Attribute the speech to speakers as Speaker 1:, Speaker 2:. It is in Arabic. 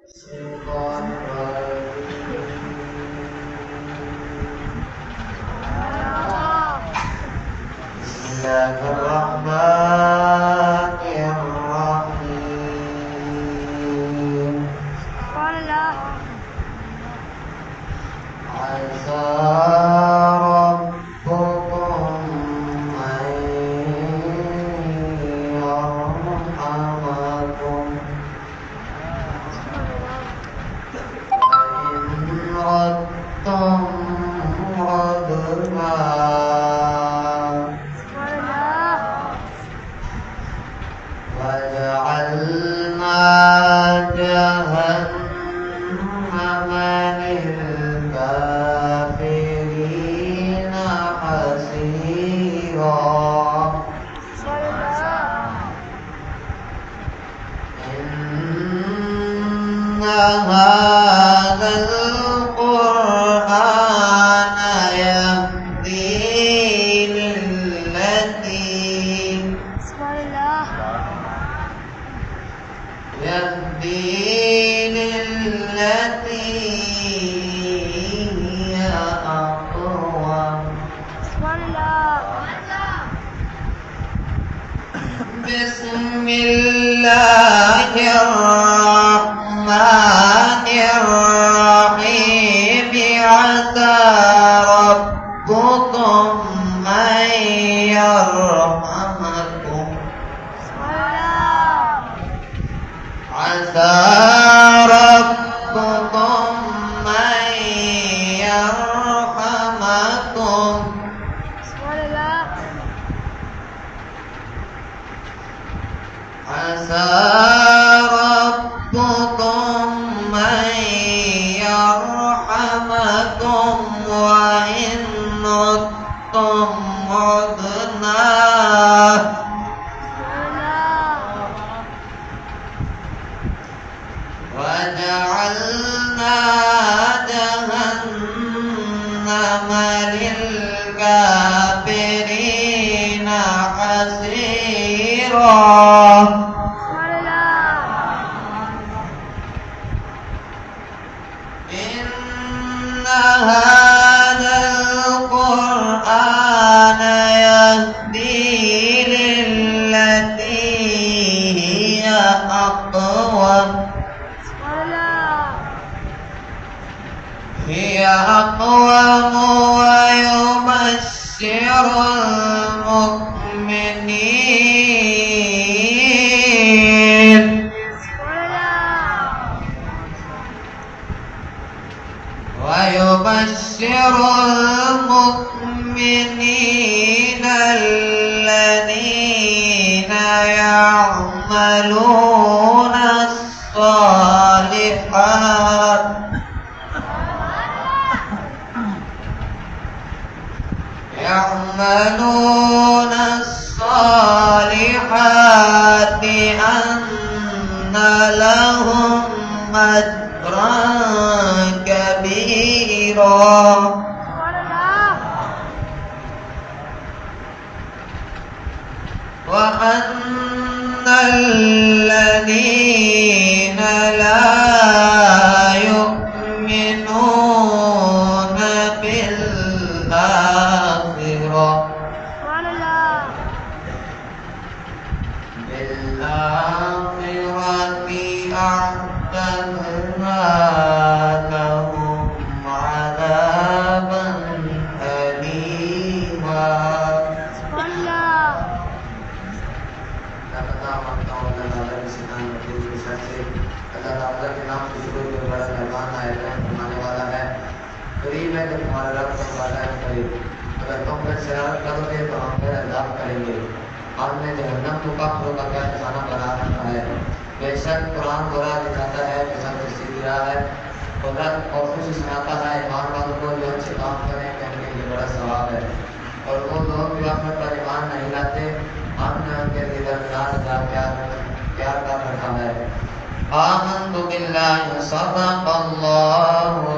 Speaker 1: الشيطان الرجيم. بسم الله الرحمن الرحيم. عسى ربكم أن يرحمكم وإن ردتم ردنا وجعلنا جهنم للكافرين حصيرا. إن هذا القرآن يهدي للتي هي أقوم. بسم الله الرحمن الرحيم. عسى ربكم أن يرحمكم. عسى ربكم أن يرحمكم. عسى ربكم أن يرحمكم وإن عدتم عدنا وجعلنا جهنم للكافرين حصيرا. إن هذا القرآن يهدي للتي هي أقوم. ويبشر المؤمنين الذين يعملون الصالحات أن لهم أجرا كبيرا. وأن الذين لا يؤمنون بالآخرة أعتدنا لهم عذابا أليما. करीब है जब हमारा रब फरमाता है करीब, अगर तुम पर शरारत करोगे तो हम पर अज़ाब करेंगे। हमने जहन्नम को काफिरों का क्या ठिकाना बना रखा है। बेशक कुरान बुरा दिखाता है, बेशक सीधी राह है। खुदा और खुशी सुनाता है ईमान वालों को जो अच्छे काम करें कि उनके लिए बड़ा सवाब है। और वो लोग जो अपने पर ईमान नहीं लाते, हमने उनके लिए दर्दनाक अज़ाब प्यार कर रखा है। आमन्तु बिल्लाहि सदक़ल्लाहु